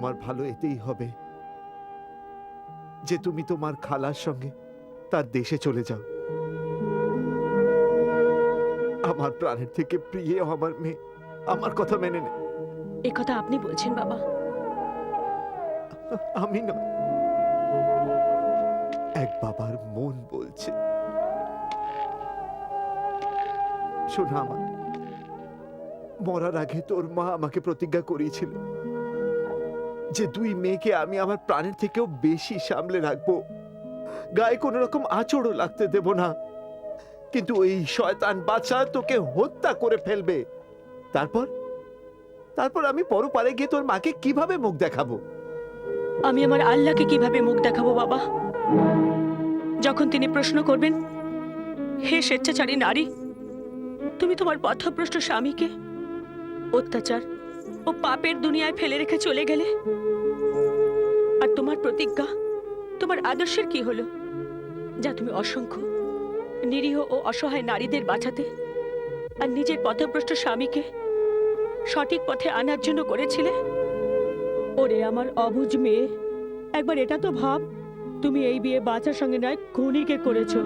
তোমার ভালো এতেই হবে যে তুমি তোমার খালার সঙ্গে তার দেশে চলে যাও। আমার প্রাণের থেকে প্রিয় আমার মেয়ে আমার কথা মেনে নে। এ কথা আপনি বলছেন বাবা? আমি নয়, এক বাবার মন বলছে। শোনা, আমার মরার আগে তোর মা আমাকে প্রতিজ্ঞা করিয়েছিল যে দুই মেয়েকে আমি আমার প্রাণের থেকেও বেশি সামলে রাখবো, গায়ে কোনো রকম আঁচড়ও লাগতে দেব না। কিন্তু ওই শয়তান বাদশা তোকে হত্যা করে ফেলবে। তারপর আমি পরপারে গিয়ে তোর মাকে কিভাবে মুখ দেখাবো? আমি আমার আল্লাহকে কিভাবে মুখ দেখাবো বাবা, যখন তিনি প্রশ্ন করবেন, হে স্বেচ্ছাচারী নারী, তুমি তোমার পথভ্রষ্ট স্বামীকে অত্যাচার ও পাপের দুনিয়ায় ফেলে রেখে চলে গেলে, আর তোমার প্রতিজ্ঞা, তোমার আদর্শের কি হলো, যা তুমি অসংখ্য নিরীহ ও অসহায় নারীদের বাঁচাতে আর নিজের পথভ্রষ্ট স্বামীকে সঠিক পথে আনার জন্য করেছিলে? ওরে আমার অবুঝ মেয়ে, একবার এটা তো ভাব, তুমি এই বিয়ে বাদশার সঙ্গে নয় খুনিকে করেছো।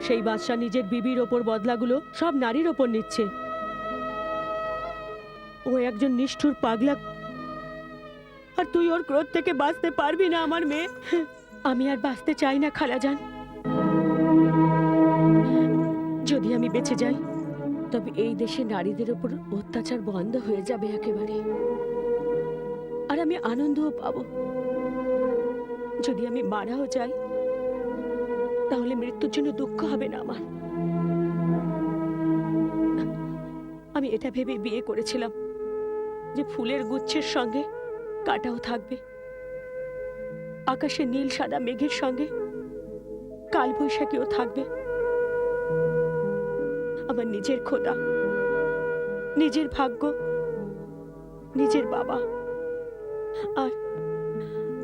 সেই বাদশা নিজের বিবির ওপর বদলাগুলো সব নারীর ওপর নিচ্ছে। ও একজন নিষ্ঠুর পাগলা, আর তুই ওর ক্রোধ থেকে বাঁচতে পারবি না আমার মেয়ে। আমি আর বাঁচতে চাই না খালাজান। যদি আমি বেঁচে যাই তবে এই দেশে নারীদের উপর অত্যাচার বন্ধ হয়ে যাবে একেবারে, আর আমি আনন্দও পাবো। যদি আমি মারাও যাই তাহলে মৃত্যুর জন্য দুঃখ হবে না আমার। আমি এটা ভেবে বিয়ে করেছিলাম যে ফুলের গুচ্ছের সঙ্গে কাঁটাও থাকবে, আকাশে নীল সাদা মেঘের সঙ্গে কালবৈশাখীও থাকবে। আমার নিজের খোদা, নিজের ভাগ্য, নিজের বাবা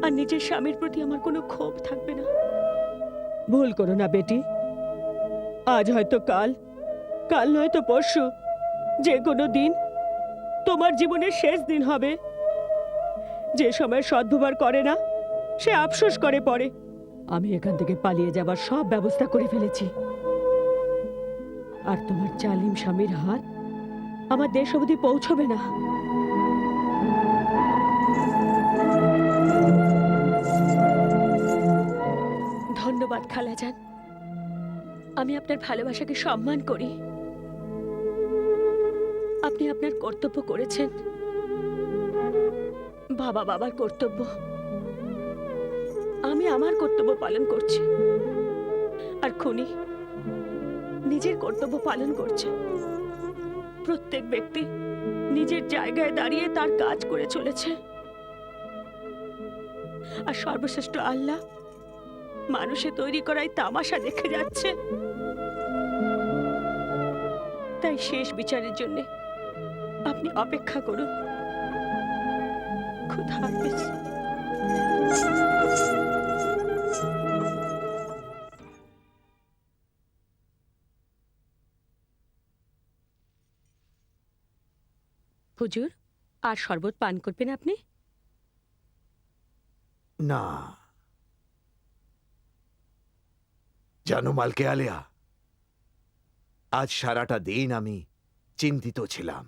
আর নিজের স্বামীর প্রতি আমার কোনো ক্ষোভ থাকবে না। ভুল করো না বেটি, আজ হয়তো কাল, কাল নয়তো পরশু, যে কোনো দিন তোমার জীবনের শেষ দিন হবে। যে সময় সদ্ব্যবহার করে না সে আফসোস করে পড়ে। আমি এখান থেকে পালিয়ে যাবার সব ব্যবস্থা করে ফেলেছি, আর তোমার জালিম স্বামীর হাত আমার দেশ অবধি পৌঁছবে না। ধন্যবাদ খালাজান, আমি আপনার ভালোবাসাকে সম্মান করি। আপনি আপনার কর্তব্য করেছেন, বাবা বাবার কর্তব্য, আমি আমার কর্তব্য পালন করছি, আর খুনি নিজের কর্তব্য পালন করছে। প্রত্যেক ব্যক্তি নিজের জায়গায় দাঁড়িয়ে তার কাজ করে চলেছে, আর সর্বশ্রেষ্ঠ আল্লাহ মানুষে তৈরি করাই তামাশা দেখে যাচ্ছে। তাই শেষ বিচারের জন্য আপনি অপেক্ষা করুন। খুদা হাফেজ। হুজুর, আর শরবত পান করবেন আপনি? না, জানো মালকে আলিয়া, আজ সারাটা দিন আমি চিন্তিত ছিলাম।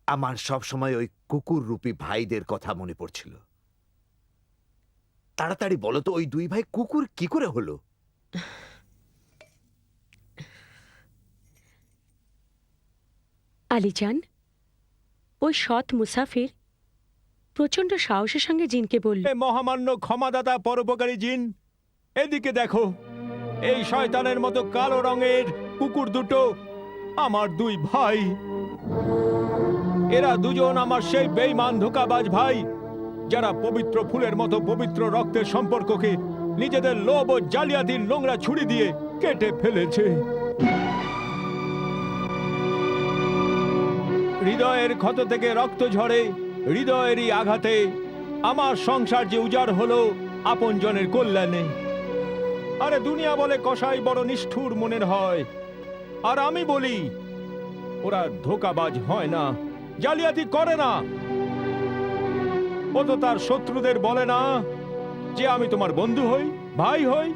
আমার সব সময় ওই কুকুর রূপী ভাইদের কথা মনে পড়ছিল। তাড়াতাড়ি বলো তো, ওই দুই ভাই কুকুর কি করে হলো? আলীজান, ওই সৎ মুসাফির প্রচন্ড সাহসের সঙ্গে জিনকে বলল, মহামান্য ক্ষমাদাতা পরোপকারী জিন, এদিকে দেখো, এই শয়তানের মতো কালো রঙের কুকুর দুটো আমার দুই ভাই। এরা দুজন আমার সেই বেঈমান ধোঁকাবাজ ভাই, যারা পবিত্র ফুলের মতো পবিত্র রক্তের সম্পর্ককে নিজেদের লোভ ও জালিয়াতির নোংরা ছুরি দিয়ে কেটে ফেলেছে। হৃদয়ের ক্ষত থেকে রক্ত ঝরে, হৃদয়েরই আঘাতে আমার সংসার যে উজাড় হলো আপনজনের কল্যাণে। আরে দুনিয়া বলে কসাই বড় নিষ্ঠুর মনের হয়, আর আমি বলি ওরা ধোঁকাবাজ হয় না, জালিয়াতি করে না। ও তো তার শত্রুদের বলে না যে আমি তোমার বন্ধু হই, ভাই হই।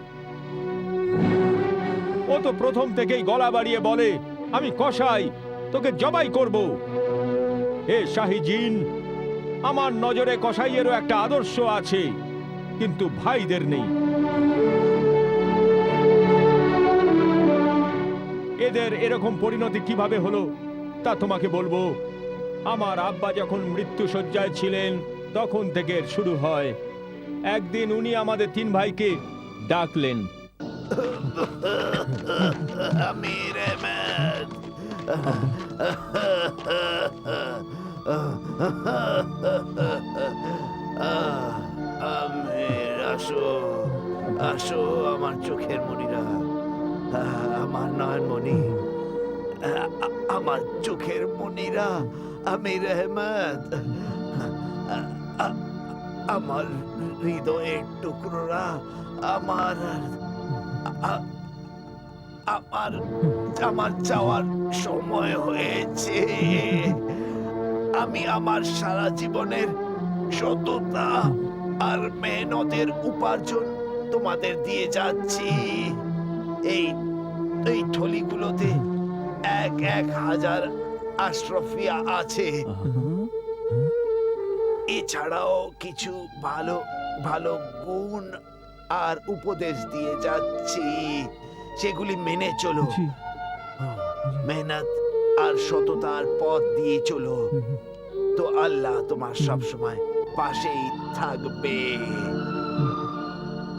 ও তো প্রথম থেকেই গলা বাড়িয়ে বলে আমি কসাই, তোকে জবাই করব। এ শাহী জিন, আমার নজরে কসাইয়েরও একটা আদর্শ আছে, কিন্তু ভাইদের নেই। এদের এরকম পরিণতি কিভাবে হলো তা তোমাকে বলবো। আমার আব্বা যখন মৃত্যুশয্যায় ছিলেন তখন থেকে এর শুরু হয়। একদিন উনি আমাদের 3 ভাইকে ডাকলেন। আমির আহমেদ, আমির, আসো আসো আমার চোখের মণিরা, আমার নয়নমণি, আমার চোখের মণিরা, আমির আহমেদ, আমার হৃদয়ের টুকরোরা, আমার আমার আমার যাওয়ার সময় হয়েছে। আমি আমার সারা জীবনের সততা আর মেহনতের উপার্জন তোমাদের দিয়ে যাচ্ছি। এই এই থলিগুলোতে 1,000 আশরাফিয়া আছে। এছাড়াও কিছু ভালো ভালো গুণ আর উপদেশ দিয়ে যাচ্ছি, সেগুলি মেনে চলো। মেহনত আর সততার পথ দিয়ে চলো, তো আল্লাহ তোমার সব সময় পাশেই থাকবে।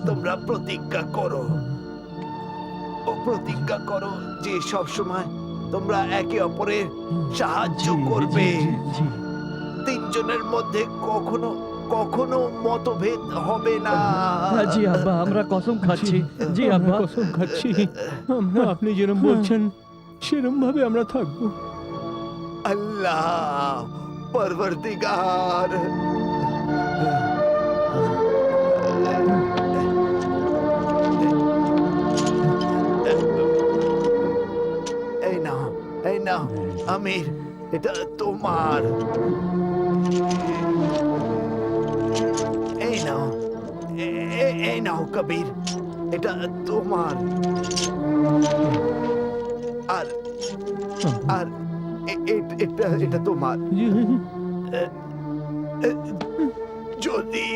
তোমরা প্রতিজ্ঞা করো যে সব সময় তোমরা একে অপরের সাহায্য করবে। 3 জনের মধ্যে কখনো কখনো মতভেদ হবে না। জি আব্বা, আমরা কসম খাচ্ছি। জি আব্বা, কসম খাচ্ছি, আমরা আপনি যেরকম বলছেন সেরকম ভাবে আমরা থাকবো। আল্লাহ পরবর্তীগার, এই নাও আমির, এটা তোমার। এই নাও কবির, এটা তোমার। আর আর এটা তোমার। যদি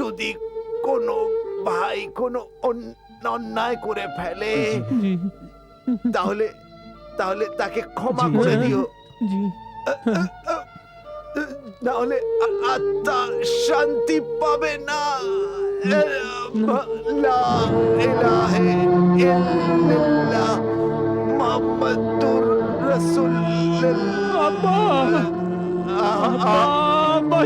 যদি কোনো ভাই কোনো অন্যায় করে ফেলে তাহলে তাহলে তাকে ক্ষমা করে দিও, নাহলে আত্মা শান্তি পাবে না। লা ইলাহা ইল্লাল্লাহ মুহাম্মাদুর রাসূলুল্লাহ। আব্বা, আব্বা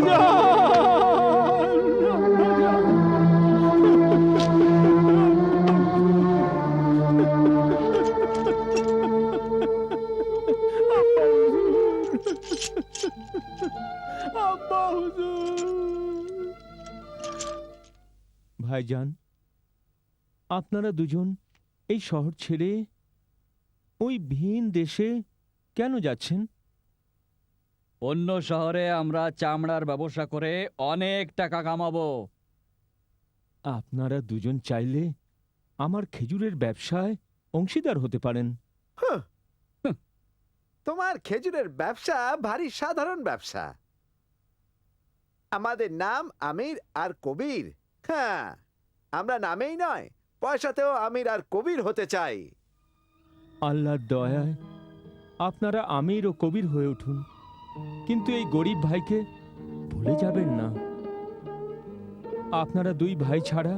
ভাইজান, আপনারা দুজন এই শহর ছেড়ে ওই ভিন দেশে কেন যাচ্ছেন? অন্য শহরে আমরা চামড়ার ব্যবসা করে অনেক টাকা কামাবো। আপনারা দুজন চাইলে আমার খেজুরের ব্যবসায় অংশীদার হতে পারেন। তোমার খেজুরের ব্যবসা ভারী সাধারণ ব্যবসা। আমাদের নাম আমির আর কবির। হ্যাঁ, আমরা নামেই নয়, পয়সাতেও আমির আর কবির হতে চাই। আল্লাহর দয়ায় আপনারা আমির ও কবির হয়ে উঠুন, কিন্তু এই গরিব ভাইকে ভুলে যাবেন না। আপনারা 2 ভাই ছাড়া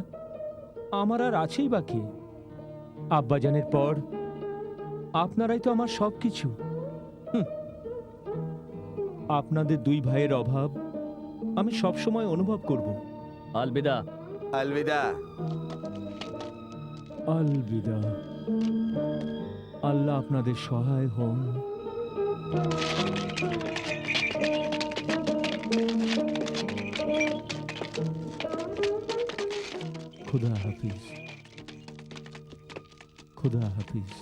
আমার আর আছেই বা কে? আব্বাজানের পর আপনারাই তো আমার সবকিছু। আপনাদের 2 ভাইয়ের অভাব আমি সব সময় অনুভব করব। আলবিদা। আলবিদা। আলবিদা। আল্লাহ আপনাদের সহায় হন। খুদা হাফিজ। খুদা হাফিজ।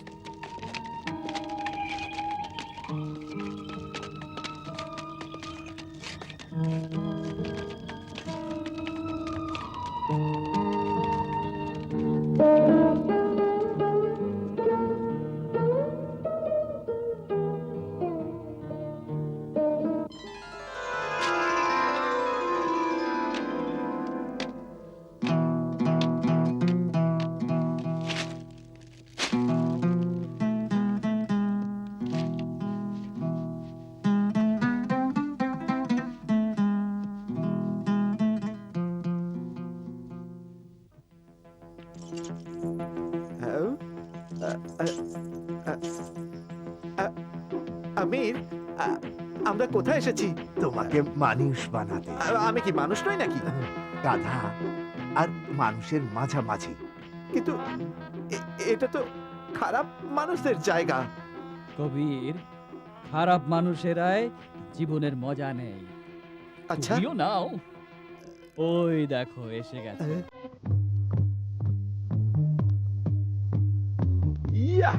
হ্যাঁ? আমির, আমরা কোথায় এসেছি? তোমাকে মানুষ বানাতে। আমি কি মানুষ নই নাকি? গাধা আর মানুষের মাঝামাঝি। কিন্তু এটা তো খারাপ মানুষদের জায়গা। কবির, খারাপ মানুষেরাই জীবনের মজা নেই। আচ্ছা, তুমিও নাও। ওই দেখো এসে গেছে। ইয়া!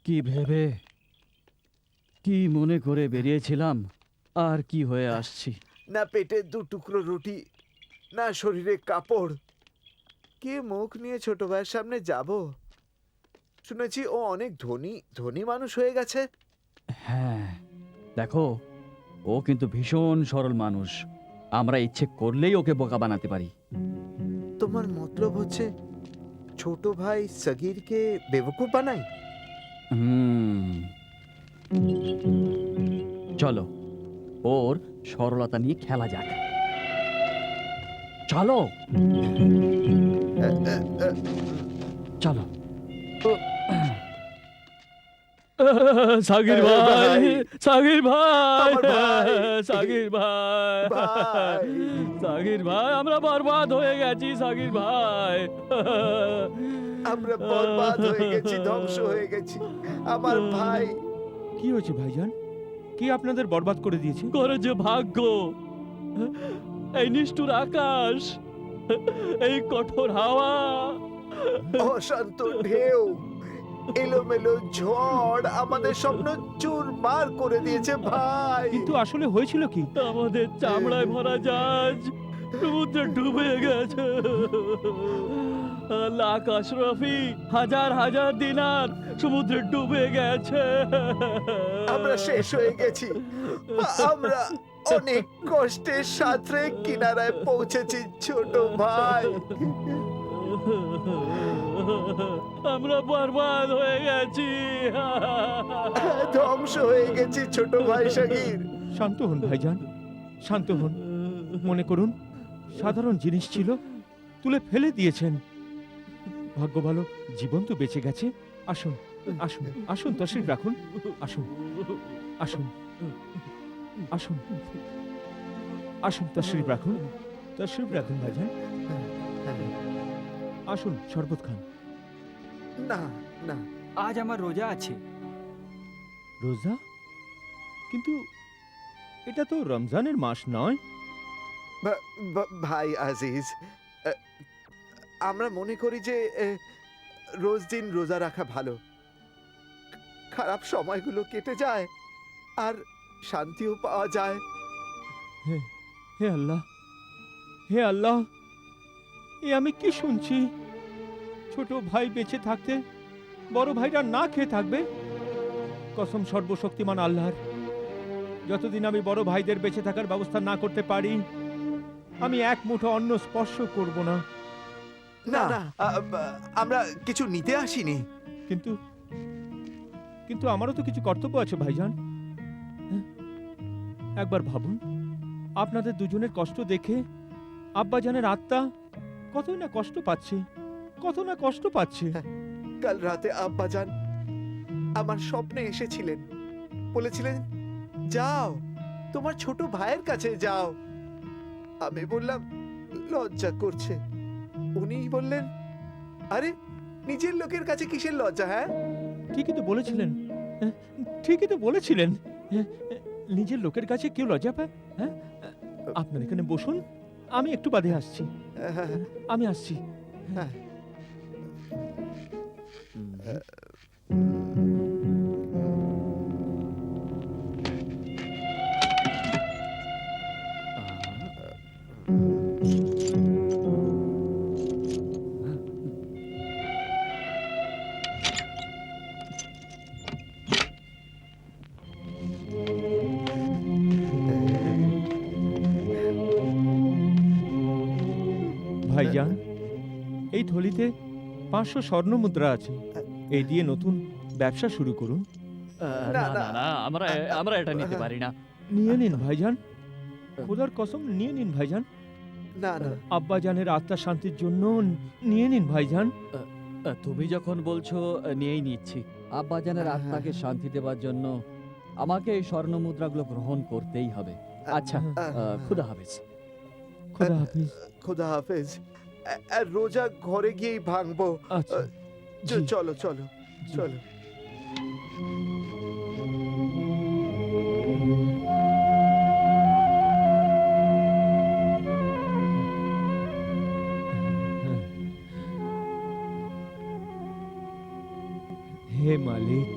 কি ভেবে, কি মনে করে বেরিয়েছিলাম, আর কি হয়ে আসছি। না পেটে দু টুকরো রুটি, না শরীরে কাপড়। কে মুখ নিয়ে ছোট ভাইয়ের সামনে যাব? শুনেছি ও অনেক ধনী ধনী মানুষ হয়ে গেছে। হ্যাঁ, দেখো, ও কিন্তু ভীষণ সরল মানুষ। আমরা ইচ্ছে করলেই ওকে বোকা বানাতে পারি। তোমার মতলব হচ্ছে ছোট ভাই সগীরকে বেবকুফ বানাই? হুম, চলো ওর সরলতা নিয়ে খেলা যাক। চলো চলো। সাগির ভাই, সাগির ভাই, আমার ভাই। সাগির ভাই, ভাই। সাগির ভাই, আমরা বরবাদ হয়ে গেছি সাগির ভাই। আমরা বরবাদ হয়ে গেছি, ধ্বংস হয়ে গেছি। আমার ভাই। কি হয়েছে ভাইজান? কি আপনাদের বরবাদ করে দিয়েছে? করে যে ভাগ্য, এই নিষ্ঠুর আকাশ, এই কঠোর হাওয়া, অশান্ত ঢেউ, এলোমেলো ঝড় আমাদের স্বপ্ন চুরমার করে দিয়েছে ভাই। কিন্তু আসলে হয়েছিল কি? আমাদের চামড়ায় ভরা জাহাজ সমুদ্রে ডুবে গেছে। লাখ আশরাফি, হাজার হাজার দিনার সমুদ্রে ডুবে গেছে। আমরা শেষ হয়ে গেছি। আমরা অনেক কষ্টের সাথে কিনারায় পৌঁছেছি ছোট ভাই। আমরা বরবাদ হয়ে গেছি। ধ্বংস হয়ে গেছি ছোট ভাই সাগির। শান্ত হন ভাইজান, শান্ত হন। মনে করুন সাধারণ জিনিস ছিল, তুলে ফেলে দিয়েছেন। ভাগ্য ভালো জীবন তো বেঁচে গেছে। আসুন আসুন আসুন, তশরিফ রাখুন। আসুন আসুন আসুন আসুন, তশরিফ রাখুন, তশরিফ রাখুন ভাইজান। আসুন, শরবত খান। না না, আজ আমার রোজা আছে। রোজা? কিন্তু এটা তো রমজানের মাস নয়। ভাই আজিজ, আমরা মনে করি যে রোজ দিন রোজা রাখা ভালো। খারাপ সময়গুলো কেটে যায় আর শান্তিও পাওয়া যায়। হে আল্লাহ, হে আল্লাহ, এ আমি কি শুনছি? ছোট ভাই বেঁচে থাকতে বড় ভাইরা না খেয়ে থাকবে? কসম সর্বশক্তিমান আল্লাহর, যতদিন আমি বড় ভাইদের বেঁচে থাকার ব্যবস্থা না করতে পারি, আমি এক মুঠো অন্ন স্পর্শ করব না। না না, আমরা কিছু নিতে আসিনি। কিন্তু কিন্তু আমারও তো কিছু কর্তব্য আছে ভাইজান। হ্যাঁ? একবার ভাবুন, আপনাদের দুজনের কষ্ট দেখে আব্বাজানের আত্মা কতই না কষ্ট পাচ্ছে, কত না কষ্ট পাচ্ছে। কাল রাতে আব্বাজান আমার স্বপ্নে এসেছিলেন, বলেছিলেন যাও তোমার ছোট ভাইয়ের কাছে যাও। আমি বললাম লজ্জা করছে। উনি বললেন, আরে নিজের লোকের কাছে কিসের লজ্জা? হ্যাঁ, ঠিকই তো বলেছিলেন, হ্যাঁ, ঠিকই তো বলেছিলেন। হ্যাঁ, নিজের লোকের কাছে কেউ লজ্জা পায়? হ্যাঁ, আপনার এখানে বসুন, আমি একটু বাদে আসছি। আমি আসছি। হ্যাঁ। ভাইজান, এই থলিতে 500 স্বর্ণ মুদ্রা আছে। এই দিয়ে নতুন ব্যবসা শুরু করুন। না না না, আমরা আমরা এটা নিতে পারি না। নিয়ে নিন ভাইজান, খোদার কসম নিয়ে নিন ভাইজান। না না, আব্বাজানের আত্মার শান্তির জন্য নিয়ে নিন ভাইজান। তুমি যখন বলছো, নিয়েই নিচ্ছি। আব্বাজানের আত্মাকে শান্তি দেওয়ার জন্য আমাকে এই স্বর্ণ মুদ্রাগুলো গ্রহণ করতেই হবে। আচ্ছা, খুদা হাফেজ। খোদা হাফিজ। খোদা হাফেজ। আর রোজা ঘরে গিয়েই ভাঙবো। আচ্ছা, জি। চলো চলো চলো। হে মালিক,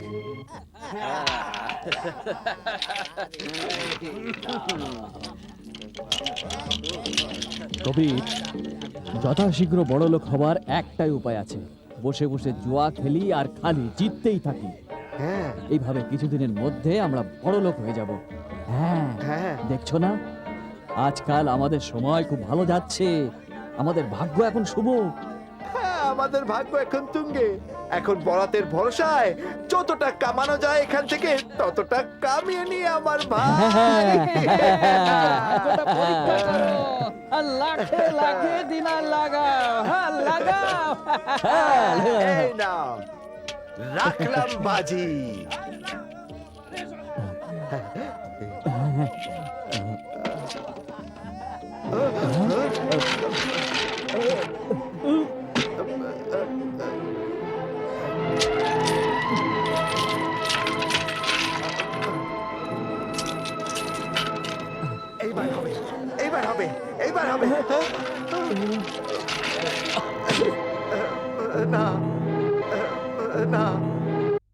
কবির, যথাশীঘ্র বড়লোক হবার একটাই উপায় আছে। বসে বসে জুয়া খেলি আর খালি জিততেই থাকি। হ্যাঁ এইভাবে কিছুদিনের মধ্যে আমরা বড়লোক হয়ে যাব। হ্যাঁ, হ্যাঁ, দেখছো না, আজকাল আমাদের সময় খুব ভালো যাচ্ছে। আমাদের ভাগ্য এখন শুভ। হ্যাঁ, আমাদের ভাগ্য এখন তুঙ্গে। এখন বরাতের ভরসায় যতটা কামানো যায় এখান থেকে ততটা কামিয়ে নিয়ে আমার ভাই। লাখে লাখে দিনার লাগাও, লাগাও। এই নাও, রাখলাম বাজি। এইবার হবে, এইবার হবে, এইবার হবে। না, না